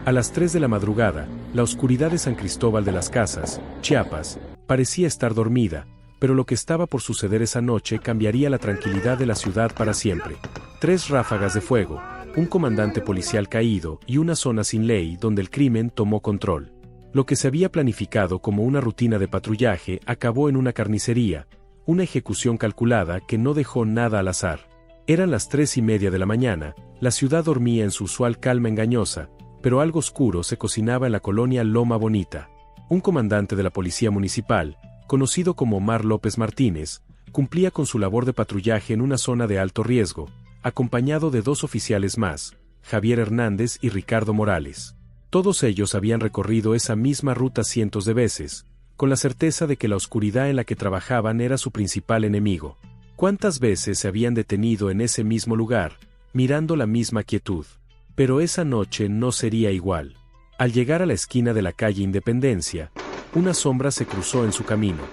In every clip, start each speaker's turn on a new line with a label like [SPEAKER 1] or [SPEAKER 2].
[SPEAKER 1] A las 3 de la madrugada, la oscuridad de San Cristóbal de las Casas, Chiapas, parecía estar dormida, pero lo que estaba por suceder esa noche cambiaría la tranquilidad de la ciudad para siempre. 3 ráfagas de fuego, un comandante policial caído y una zona sin ley donde el crimen tomó control. Lo que se había planificado como una rutina de patrullaje acabó en una carnicería, una ejecución calculada que no dejó nada al azar. Eran las 3:30 de la mañana, la ciudad dormía en su usual calma engañosa, pero algo oscuro se cocinaba en la colonia Loma Bonita. Un comandante de la policía municipal, conocido como Omar López Martínez, cumplía con su labor de patrullaje en una zona de alto riesgo, acompañado de 2 oficiales más, Javier Hernández y Ricardo Morales. Todos ellos habían recorrido esa misma ruta cientos de veces, con la certeza de que la oscuridad en la que trabajaban era su principal enemigo. ¿Cuántas veces se habían detenido en ese mismo lugar, mirando la misma quietud? Pero esa noche no sería igual. Al llegar a la esquina de la calle Independencia, una sombra se cruzó en su camino.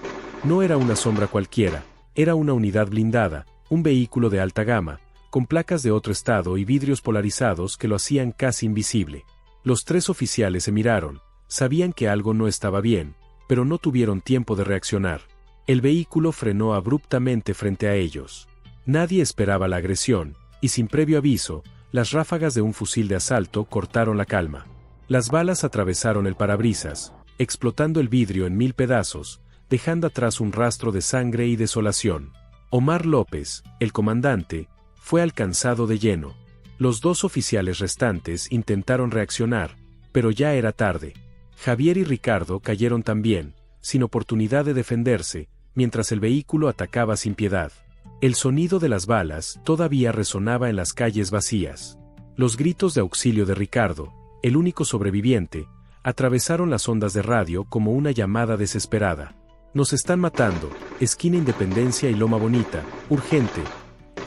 [SPEAKER 1] No era una sombra cualquiera, era una unidad blindada, un vehículo de alta gama, con placas de otro estado y vidrios polarizados que lo hacían casi invisible. Los 3 oficiales se miraron, sabían que algo no estaba bien, pero no tuvieron tiempo de reaccionar. El vehículo frenó abruptamente frente a ellos. Nadie esperaba la agresión, y sin previo aviso, las ráfagas de un fusil de asalto cortaron la calma. Las balas atravesaron el parabrisas, explotando el vidrio en 1000 pedazos, dejando atrás un rastro de sangre y desolación. Omar López, el comandante, fue alcanzado de lleno. Los 2 oficiales restantes intentaron reaccionar, pero ya era tarde. Javier y Ricardo cayeron también, sin oportunidad de defenderse, mientras el vehículo atacaba sin piedad. El sonido de las balas todavía resonaba en las calles vacías. Los gritos de auxilio de Ricardo, el único sobreviviente, atravesaron las ondas de radio como una llamada desesperada. «Nos están matando, esquina Independencia y Loma Bonita, urgente»,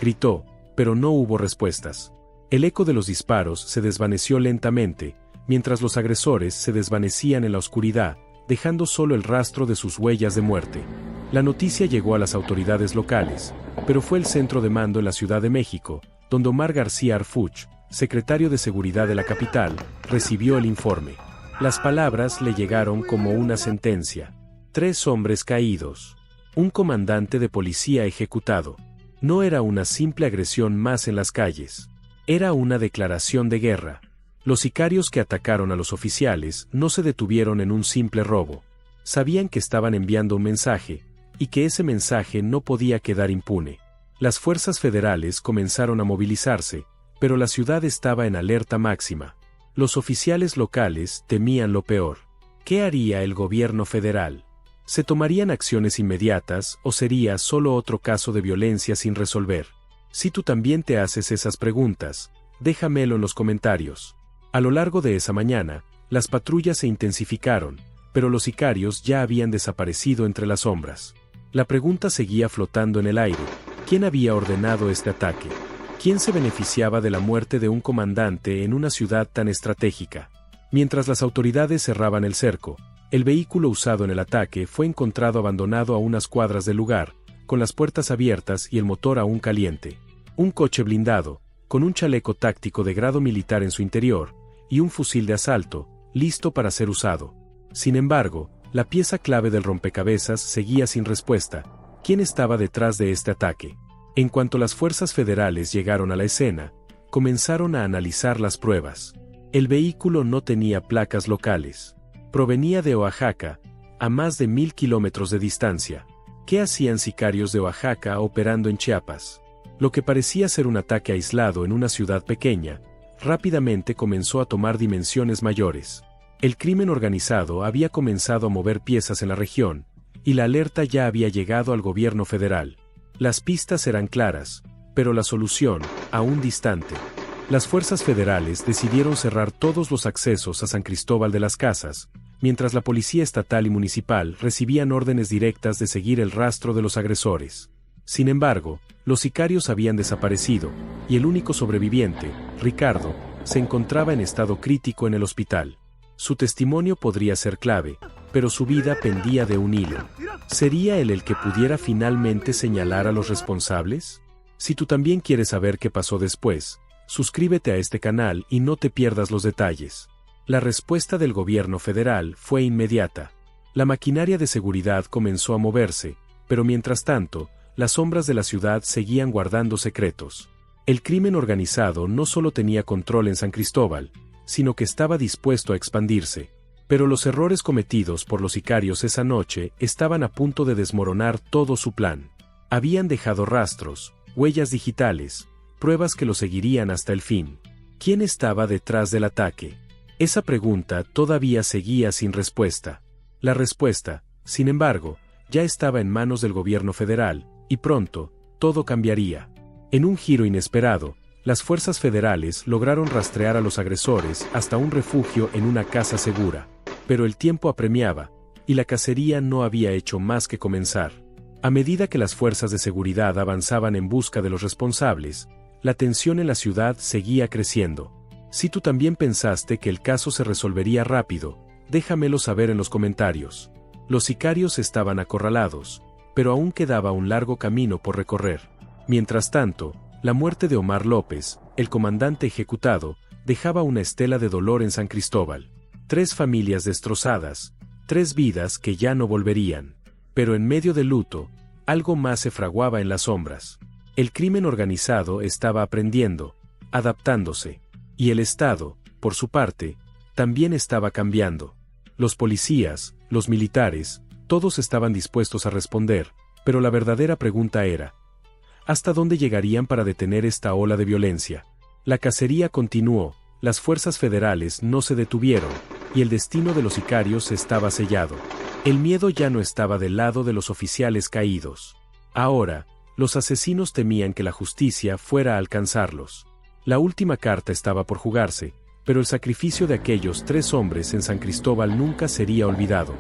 [SPEAKER 1] gritó, pero no hubo respuestas. El eco de los disparos se desvaneció lentamente, mientras los agresores se desvanecían en la oscuridad, dejando solo el rastro de sus huellas de muerte. La noticia llegó a las autoridades locales, pero fue el centro de mando en la Ciudad de México, donde Omar García Harfuch, secretario de Seguridad de la capital, recibió el informe. Las palabras le llegaron como una sentencia. 3 hombres caídos. Un comandante de policía ejecutado. No era una simple agresión más en las calles. Era una declaración de guerra. Los sicarios que atacaron a los oficiales no se detuvieron en un simple robo. Sabían que estaban enviando un mensaje, y que ese mensaje no podía quedar impune. Las fuerzas federales comenzaron a movilizarse, pero la ciudad estaba en alerta máxima. Los oficiales locales temían lo peor. ¿Qué haría el gobierno federal? ¿Se tomarían acciones inmediatas o sería solo otro caso de violencia sin resolver? Si tú también te haces esas preguntas, déjamelo en los comentarios. A lo largo de esa mañana, las patrullas se intensificaron, pero los sicarios ya habían desaparecido entre las sombras. La pregunta seguía flotando en el aire. ¿Quién había ordenado este ataque? ¿Quién se beneficiaba de la muerte de un comandante en una ciudad tan estratégica? Mientras las autoridades cerraban el cerco, el vehículo usado en el ataque fue encontrado abandonado a unas cuadras del lugar, con las puertas abiertas y el motor aún caliente. Un coche blindado, con un chaleco táctico de grado militar en su interior, y un fusil de asalto, listo para ser usado. Sin embargo, la pieza clave del rompecabezas seguía sin respuesta. ¿Quién estaba detrás de este ataque? En cuanto las fuerzas federales llegaron a la escena, comenzaron a analizar las pruebas. El vehículo no tenía placas locales. Provenía de Oaxaca, a más de 1000 kilómetros de distancia. ¿Qué hacían sicarios de Oaxaca operando en Chiapas? Lo que parecía ser un ataque aislado en una ciudad pequeña, rápidamente comenzó a tomar dimensiones mayores. El crimen organizado había comenzado a mover piezas en la región, y la alerta ya había llegado al gobierno federal. Las pistas eran claras, pero la solución, aún distante. Las fuerzas federales decidieron cerrar todos los accesos a San Cristóbal de las Casas, mientras la policía estatal y municipal recibían órdenes directas de seguir el rastro de los agresores. Sin embargo, los sicarios habían desaparecido, y el único sobreviviente, Ricardo, se encontraba en estado crítico en el hospital. Su testimonio podría ser clave, pero su vida pendía de un hilo. ¿Sería él el que pudiera finalmente señalar a los responsables? Si tú también quieres saber qué pasó después, suscríbete a este canal y no te pierdas los detalles. La respuesta del gobierno federal fue inmediata. La maquinaria de seguridad comenzó a moverse, pero mientras tanto, las sombras de la ciudad seguían guardando secretos. El crimen organizado no solo tenía control en San Cristóbal, sino que estaba dispuesto a expandirse. Pero los errores cometidos por los sicarios esa noche estaban a punto de desmoronar todo su plan. Habían dejado rastros, huellas digitales, pruebas que lo seguirían hasta el fin. ¿Quién estaba detrás del ataque? Esa pregunta todavía seguía sin respuesta. La respuesta, sin embargo, ya estaba en manos del gobierno federal, y pronto, todo cambiaría. En un giro inesperado, las fuerzas federales lograron rastrear a los agresores hasta un refugio en una casa segura. Pero el tiempo apremiaba, y la cacería no había hecho más que comenzar. A medida que las fuerzas de seguridad avanzaban en busca de los responsables, la tensión en la ciudad seguía creciendo. Si tú también pensaste que el caso se resolvería rápido, déjamelo saber en los comentarios. Los sicarios estaban acorralados, pero aún quedaba un largo camino por recorrer. Mientras tanto, la muerte de Omar López, el comandante ejecutado, dejaba una estela de dolor en San Cristóbal. 3 familias destrozadas, 3 vidas que ya no volverían. Pero en medio del luto, algo más se fraguaba en las sombras. El crimen organizado estaba aprendiendo, adaptándose. Y el Estado, por su parte, también estaba cambiando. Los policías, los militares, todos estaban dispuestos a responder, pero la verdadera pregunta era: ¿hasta dónde llegarían para detener esta ola de violencia? La cacería continuó, las fuerzas federales no se detuvieron, y el destino de los sicarios estaba sellado. El miedo ya no estaba del lado de los oficiales caídos. Ahora, los asesinos temían que la justicia fuera a alcanzarlos. La última carta estaba por jugarse, pero el sacrificio de aquellos 3 hombres en San Cristóbal nunca sería olvidado.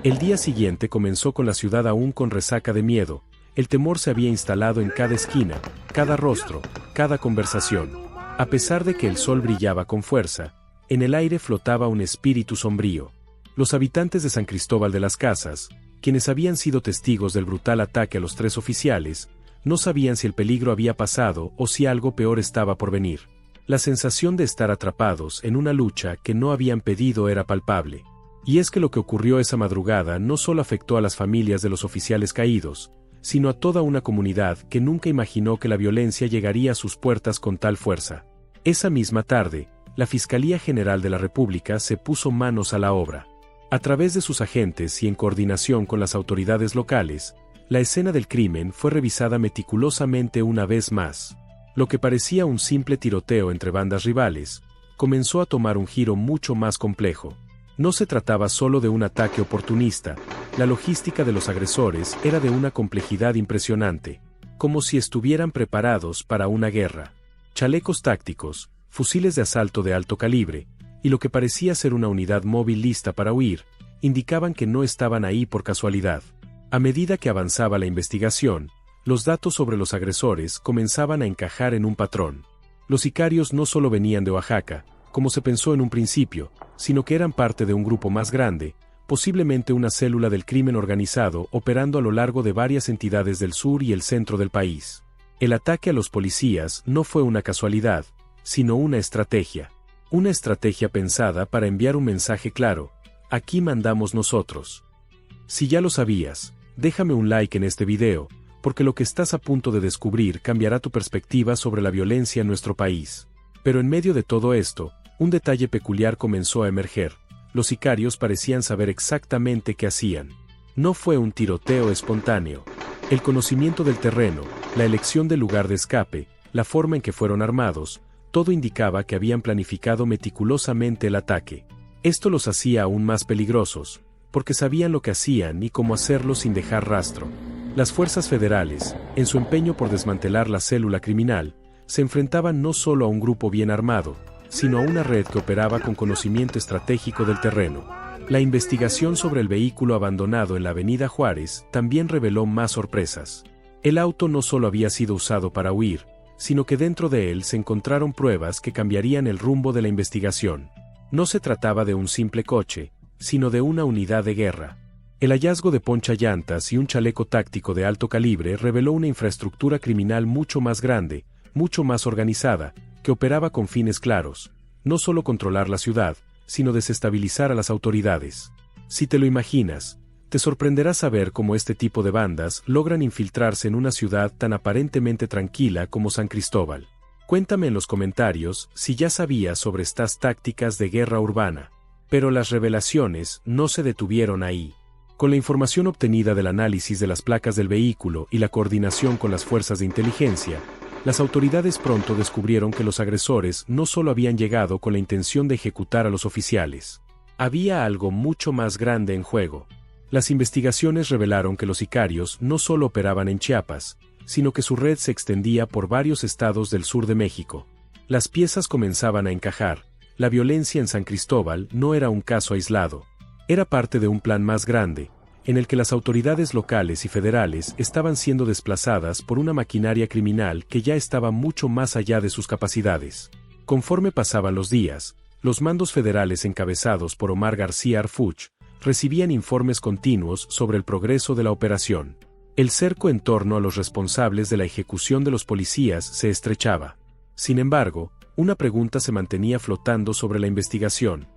[SPEAKER 1] El día siguiente comenzó con la ciudad aún con resaca de miedo. El temor se había instalado en cada esquina, cada rostro, cada conversación. A pesar de que el sol brillaba con fuerza, en el aire flotaba un espíritu sombrío. Los habitantes de San Cristóbal de las Casas, quienes habían sido testigos del brutal ataque a los 3 oficiales, no sabían si el peligro había pasado o si algo peor estaba por venir. La sensación de estar atrapados en una lucha que no habían pedido era palpable. Y es que lo que ocurrió esa madrugada no solo afectó a las familias de los oficiales caídos, sino a toda una comunidad que nunca imaginó que la violencia llegaría a sus puertas con tal fuerza. Esa misma tarde, la Fiscalía General de la República se puso manos a la obra. A través de sus agentes y en coordinación con las autoridades locales, la escena del crimen fue revisada meticulosamente una vez más. Lo que parecía un simple tiroteo entre bandas rivales, comenzó a tomar un giro mucho más complejo. No se trataba solo de un ataque oportunista, la logística de los agresores era de una complejidad impresionante, como si estuvieran preparados para una guerra. Chalecos tácticos, fusiles de asalto de alto calibre, y lo que parecía ser una unidad móvil lista para huir, indicaban que no estaban ahí por casualidad. A medida que avanzaba la investigación, los datos sobre los agresores comenzaban a encajar en un patrón. Los sicarios no solo venían de Oaxaca, como se pensó en un principio, sino que eran parte de un grupo más grande, posiblemente una célula del crimen organizado operando a lo largo de varias entidades del sur y el centro del país. El ataque a los policías no fue una casualidad, sino una estrategia. Una estrategia pensada para enviar un mensaje claro: aquí mandamos nosotros. Si ya lo sabías, déjame un like en este video, porque lo que estás a punto de descubrir cambiará tu perspectiva sobre la violencia en nuestro país. Pero en medio de todo esto, un detalle peculiar comenzó a emerger. Los sicarios parecían saber exactamente qué hacían. No fue un tiroteo espontáneo. El conocimiento del terreno, la elección del lugar de escape, la forma en que fueron armados, todo indicaba que habían planificado meticulosamente el ataque. Esto los hacía aún más peligrosos, porque sabían lo que hacían y cómo hacerlo sin dejar rastro. Las fuerzas federales, en su empeño por desmantelar la célula criminal, se enfrentaban no solo a un grupo bien armado, sino a una red que operaba con conocimiento estratégico del terreno. La investigación sobre el vehículo abandonado en la Avenida Juárez también reveló más sorpresas. El auto no solo había sido usado para huir, sino que dentro de él se encontraron pruebas que cambiarían el rumbo de la investigación. No se trataba de un simple coche, sino de una unidad de guerra. El hallazgo de ponchallantas y un chaleco táctico de alto calibre reveló una infraestructura criminal mucho más grande, mucho más organizada, que operaba con fines claros: no solo controlar la ciudad, sino desestabilizar a las autoridades. Si te lo imaginas, te sorprenderá saber cómo este tipo de bandas logran infiltrarse en una ciudad tan aparentemente tranquila como San Cristóbal. Cuéntame en los comentarios si ya sabías sobre estas tácticas de guerra urbana. Pero las revelaciones no se detuvieron ahí. Con la información obtenida del análisis de las placas del vehículo y la coordinación con las fuerzas de inteligencia, las autoridades pronto descubrieron que los agresores no solo habían llegado con la intención de ejecutar a los oficiales. Había algo mucho más grande en juego. Las investigaciones revelaron que los sicarios no solo operaban en Chiapas, sino que su red se extendía por varios estados del sur de México. Las piezas comenzaban a encajar. La violencia en San Cristóbal no era un caso aislado. Era parte de un plan más grande, en el que las autoridades locales y federales estaban siendo desplazadas por una maquinaria criminal que ya estaba mucho más allá de sus capacidades. Conforme pasaban los días, los mandos federales encabezados por Omar García Harfuch recibían informes continuos sobre el progreso de la operación. El cerco en torno a los responsables de la ejecución de los policías se estrechaba. Sin embargo, una pregunta se mantenía flotando sobre la investigación.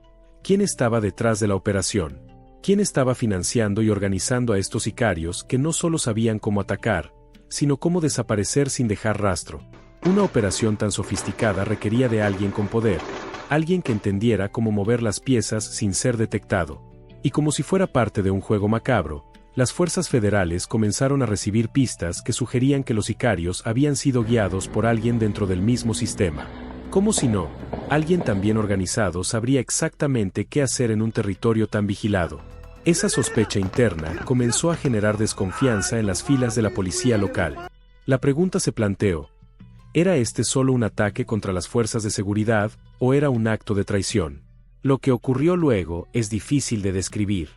[SPEAKER 1] ¿Quién estaba detrás de la operación? ¿Quién estaba financiando y organizando a estos sicarios que no solo sabían cómo atacar, sino cómo desaparecer sin dejar rastro? Una operación tan sofisticada requería de alguien con poder, alguien que entendiera cómo mover las piezas sin ser detectado. Y como si fuera parte de un juego macabro, las fuerzas federales comenzaron a recibir pistas que sugerían que los sicarios habían sido guiados por alguien dentro del mismo sistema. ¿Cómo si no? Alguien tan bien organizado sabría exactamente qué hacer en un territorio tan vigilado. Esa sospecha interna comenzó a generar desconfianza en las filas de la policía local. La pregunta se planteó: ¿era este solo un ataque contra las fuerzas de seguridad, o era un acto de traición? Lo que ocurrió luego es difícil de describir.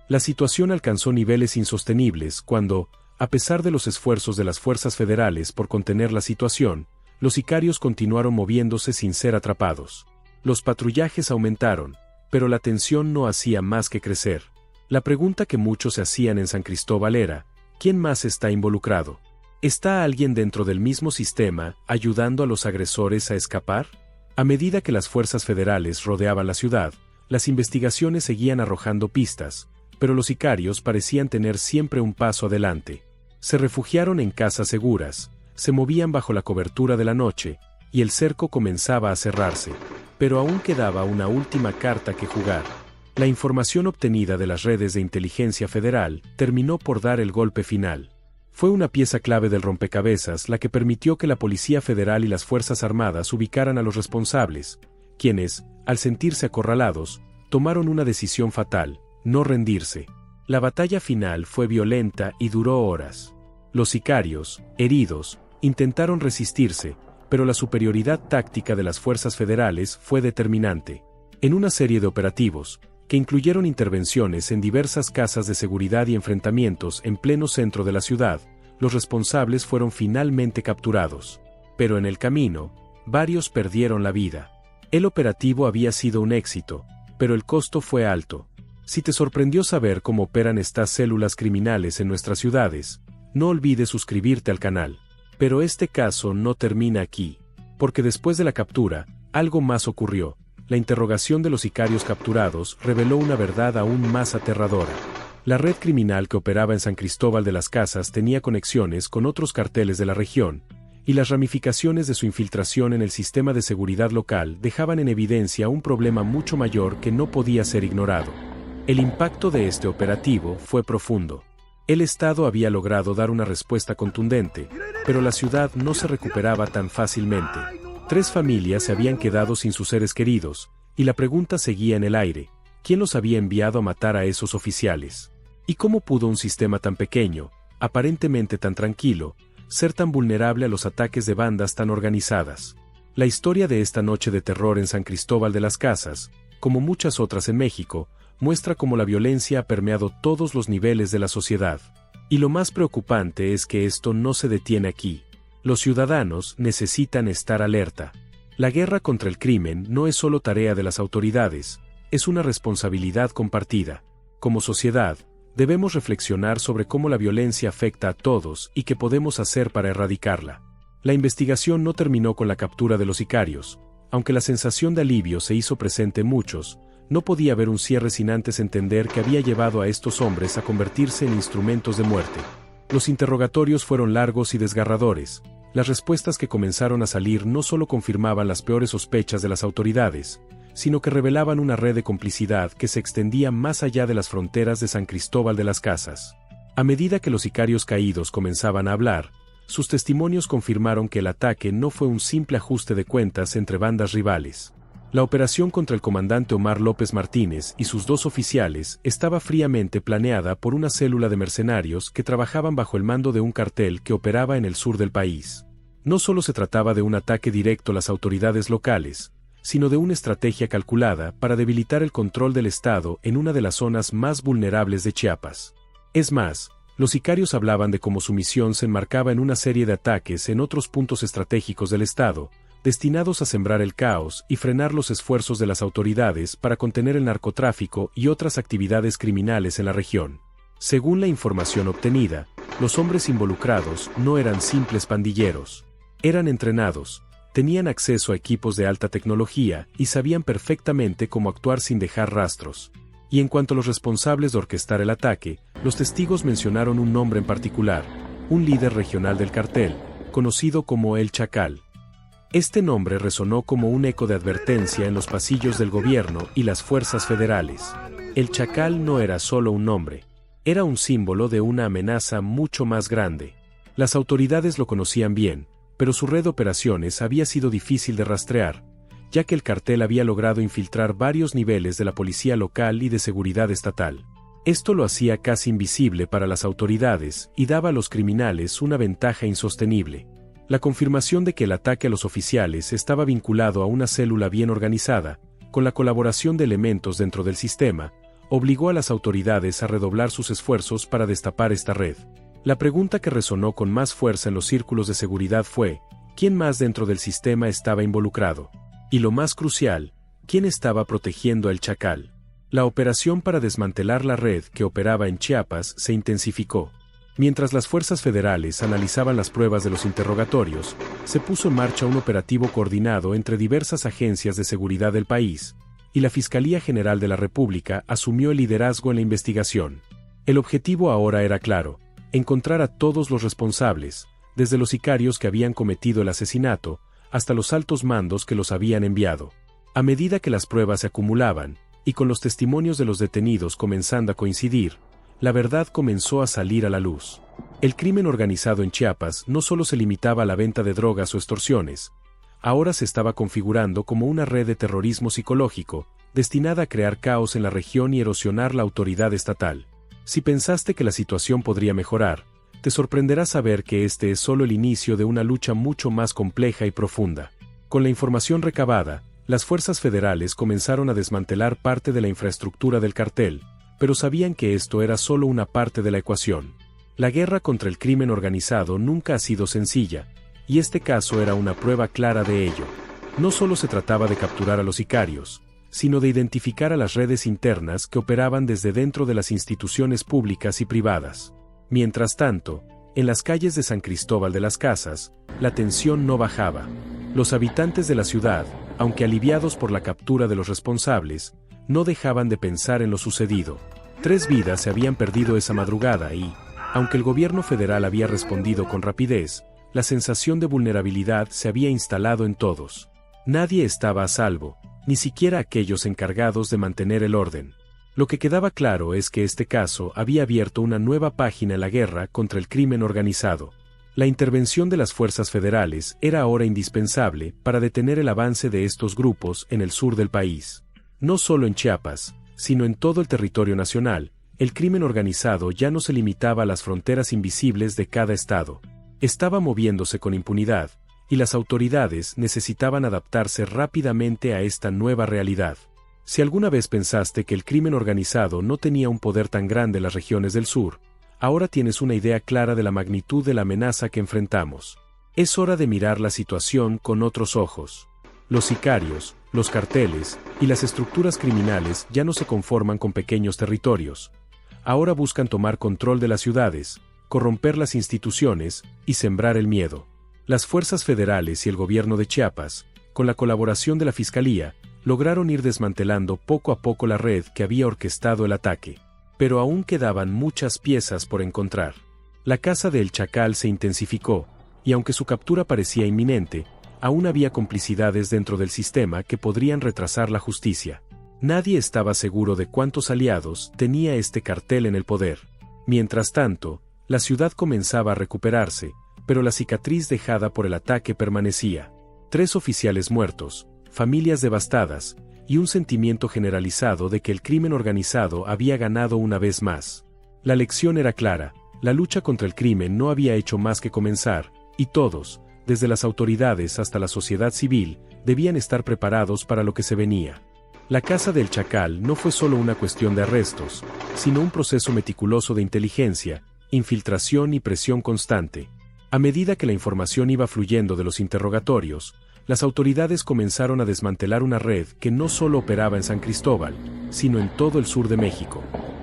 [SPEAKER 1] La situación alcanzó niveles insostenibles cuando, a pesar de los esfuerzos de las fuerzas federales por contener la situación, los sicarios continuaron moviéndose sin ser atrapados. Los patrullajes aumentaron, pero la tensión no hacía más que crecer. La pregunta que muchos se hacían en San Cristóbal era: ¿quién más está involucrado? ¿Está alguien dentro del mismo sistema ayudando a los agresores a escapar? A medida que las fuerzas federales rodeaban la ciudad, las investigaciones seguían arrojando pistas, pero los sicarios parecían tener siempre un paso adelante. Se refugiaron en casas seguras, se movían bajo la cobertura de la noche, y el cerco comenzaba a cerrarse. Pero aún quedaba una última carta que jugar. La información obtenida de las redes de inteligencia federal terminó por dar el golpe final. Fue una pieza clave del rompecabezas la que permitió que la Policía Federal y las Fuerzas Armadas ubicaran a los responsables, quienes, al sentirse acorralados, tomaron una decisión fatal: no rendirse. La batalla final fue violenta y duró horas. Los sicarios, heridos, intentaron resistirse, pero la superioridad táctica de las fuerzas federales fue determinante. En una serie de operativos, que incluyeron intervenciones en diversas casas de seguridad y enfrentamientos en pleno centro de la ciudad, los responsables fueron finalmente capturados. Pero en el camino, varios perdieron la vida. El operativo había sido un éxito, pero el costo fue alto. Si te sorprendió saber cómo operan estas células criminales en nuestras ciudades, no olvides suscribirte al canal. Pero este caso no termina aquí, porque después de la captura, algo más ocurrió. La interrogación de los sicarios capturados reveló una verdad aún más aterradora. La red criminal que operaba en San Cristóbal de las Casas tenía conexiones con otros carteles de la región, y las ramificaciones de su infiltración en el sistema de seguridad local dejaban en evidencia un problema mucho mayor que no podía ser ignorado. El impacto de este operativo fue profundo. El Estado había logrado dar una respuesta contundente, pero la ciudad no se recuperaba tan fácilmente. 3 familias se habían quedado sin sus seres queridos, y la pregunta seguía en el aire: ¿quién los había enviado a matar a esos oficiales? ¿Y cómo pudo un sistema tan pequeño, aparentemente tan tranquilo, ser tan vulnerable a los ataques de bandas tan organizadas? La historia de esta noche de terror en San Cristóbal de las Casas, como muchas otras en México, muestra cómo la violencia ha permeado todos los niveles de la sociedad. Y lo más preocupante es que esto no se detiene aquí. Los ciudadanos necesitan estar alerta. La guerra contra el crimen no es solo tarea de las autoridades, es una responsabilidad compartida. Como sociedad, debemos reflexionar sobre cómo la violencia afecta a todos y qué podemos hacer para erradicarla. La investigación no terminó con la captura de los sicarios. Aunque la sensación de alivio se hizo presente en muchos, No podía haber un cierre sin antes entender que había llevado a estos hombres a convertirse en instrumentos de muerte. Los interrogatorios fueron largos y desgarradores. Las respuestas que comenzaron a salir no solo confirmaban las peores sospechas de las autoridades, sino que revelaban una red de complicidad que se extendía más allá de las fronteras de San Cristóbal de las Casas. A medida que los sicarios caídos comenzaban a hablar, sus testimonios confirmaron que el ataque no fue un simple ajuste de cuentas entre bandas rivales. La operación contra el comandante Omar López Martínez y sus 2 oficiales estaba fríamente planeada por una célula de mercenarios que trabajaban bajo el mando de un cartel que operaba en el sur del país. No solo se trataba de un ataque directo a las autoridades locales, sino de una estrategia calculada para debilitar el control del Estado en una de las zonas más vulnerables de Chiapas. Es más, los sicarios hablaban de cómo su misión se enmarcaba en una serie de ataques en otros puntos estratégicos del Estado, destinados a sembrar el caos y frenar los esfuerzos de las autoridades para contener el narcotráfico y otras actividades criminales en la región. Según la información obtenida, los hombres involucrados no eran simples pandilleros. Eran entrenados, tenían acceso a equipos de alta tecnología y sabían perfectamente cómo actuar sin dejar rastros. Y en cuanto a los responsables de orquestar el ataque, los testigos mencionaron un nombre en particular, un líder regional del cartel, conocido como El Chacal. Este nombre resonó como un eco de advertencia en los pasillos del gobierno y las fuerzas federales. El Chacal no era solo un nombre, era un símbolo de una amenaza mucho más grande. Las autoridades lo conocían bien, pero su red de operaciones había sido difícil de rastrear, ya que el cartel había logrado infiltrar varios niveles de la policía local y de seguridad estatal. Esto lo hacía casi invisible para las autoridades y daba a los criminales una ventaja insostenible. La confirmación de que el ataque a los oficiales estaba vinculado a una célula bien organizada, con la colaboración de elementos dentro del sistema, obligó a las autoridades a redoblar sus esfuerzos para destapar esta red. La pregunta que resonó con más fuerza en los círculos de seguridad fue, ¿quién más dentro del sistema estaba involucrado? Y lo más crucial, ¿quién estaba protegiendo a El Chacal? La operación para desmantelar la red que operaba en Chiapas se intensificó. Mientras las fuerzas federales analizaban las pruebas de los interrogatorios, se puso en marcha un operativo coordinado entre diversas agencias de seguridad del país, y la Fiscalía General de la República asumió el liderazgo en la investigación. El objetivo ahora era claro: encontrar a todos los responsables, desde los sicarios que habían cometido el asesinato, hasta los altos mandos que los habían enviado. A medida que las pruebas se acumulaban, y con los testimonios de los detenidos comenzando a coincidir, la verdad comenzó a salir a la luz. El crimen organizado en Chiapas no solo se limitaba a la venta de drogas o extorsiones, ahora se estaba configurando como una red de terrorismo psicológico, destinada a crear caos en la región y erosionar la autoridad estatal. Si pensaste que la situación podría mejorar, te sorprenderá saber que este es solo el inicio de una lucha mucho más compleja y profunda. Con la información recabada, las fuerzas federales comenzaron a desmantelar parte de la infraestructura del cartel, pero sabían que esto era solo una parte de la ecuación. La guerra contra el crimen organizado nunca ha sido sencilla, y este caso era una prueba clara de ello. No solo se trataba de capturar a los sicarios, sino de identificar a las redes internas que operaban desde dentro de las instituciones públicas y privadas. Mientras tanto, en las calles de San Cristóbal de las Casas, la tensión no bajaba. Los habitantes de la ciudad, aunque aliviados por la captura de los responsables, no dejaban de pensar en lo sucedido. 3 vidas se habían perdido esa madrugada y, aunque el gobierno federal había respondido con rapidez, la sensación de vulnerabilidad se había instalado en todos. Nadie estaba a salvo, ni siquiera aquellos encargados de mantener el orden. Lo que quedaba claro es que este caso había abierto una nueva página en la guerra contra el crimen organizado. La intervención de las fuerzas federales era ahora indispensable para detener el avance de estos grupos en el sur del país. No solo en Chiapas, sino en todo el territorio nacional, el crimen organizado ya no se limitaba a las fronteras invisibles de cada estado. Estaba moviéndose con impunidad, y las autoridades necesitaban adaptarse rápidamente a esta nueva realidad. Si alguna vez pensaste que el crimen organizado no tenía un poder tan grande en las regiones del sur, ahora tienes una idea clara de la magnitud de la amenaza que enfrentamos. Es hora de mirar la situación con otros ojos. Los sicarios, los carteles y las estructuras criminales ya no se conforman con pequeños territorios. Ahora buscan tomar control de las ciudades, corromper las instituciones y sembrar el miedo. Las fuerzas federales y el gobierno de Chiapas, con la colaboración de la Fiscalía, lograron ir desmantelando poco a poco la red que había orquestado el ataque. Pero aún quedaban muchas piezas por encontrar. La caza del Chacal se intensificó, y aunque su captura parecía inminente, aún había complicidades dentro del sistema que podrían retrasar la justicia. Nadie estaba seguro de cuántos aliados tenía este cartel en el poder. Mientras tanto, la ciudad comenzaba a recuperarse, pero la cicatriz dejada por el ataque permanecía. 3 oficiales muertos, familias devastadas, y un sentimiento generalizado de que el crimen organizado había ganado una vez más. La lección era clara, la lucha contra el crimen no había hecho más que comenzar, y todos, desde las autoridades hasta la sociedad civil, debían estar preparados para lo que se venía. La caza del Chacal no fue solo una cuestión de arrestos, sino un proceso meticuloso de inteligencia, infiltración y presión constante. A medida que la información iba fluyendo de los interrogatorios, las autoridades comenzaron a desmantelar una red que no solo operaba en San Cristóbal, sino en todo el sur de México.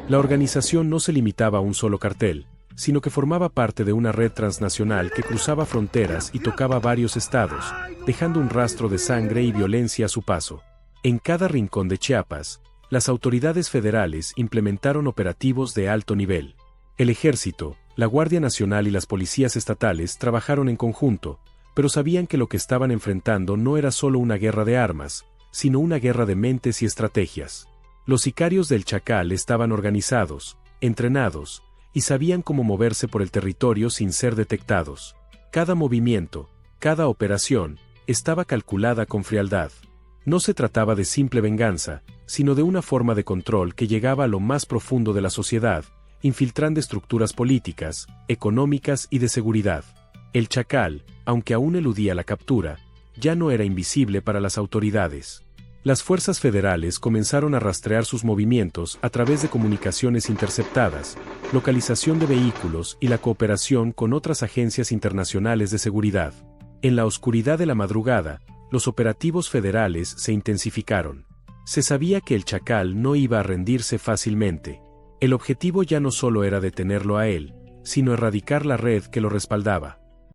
[SPEAKER 1] La organización no se limitaba a un solo cartel, sino que formaba parte de una red transnacional que cruzaba fronteras y tocaba varios estados, dejando un rastro de sangre y violencia a su paso. En cada rincón de Chiapas, las autoridades federales implementaron operativos de alto nivel. El ejército, la Guardia Nacional y las policías estatales trabajaron en conjunto, pero sabían que lo que estaban enfrentando no era solo una guerra de armas, sino una guerra de mentes y estrategias. Los sicarios del Chacal estaban organizados, entrenados, y sabían cómo moverse por el territorio sin ser detectados. Cada movimiento, cada operación, estaba calculada con frialdad. No se trataba de simple venganza, sino de una forma de control que llegaba a lo más profundo de la sociedad, infiltrando estructuras políticas, económicas y de seguridad. El Chacal, aunque aún eludía la captura, ya no era invisible para las autoridades. Las fuerzas federales comenzaron a rastrear sus movimientos a través de comunicaciones interceptadas, localización de vehículos y la cooperación con otras agencias internacionales de seguridad. En la oscuridad de la madrugada, los operativos federales se intensificaron. Se sabía que el Chacal no iba a rendirse fácilmente. El objetivo ya no solo era detenerlo a él, sino erradicar la red que lo respaldaba.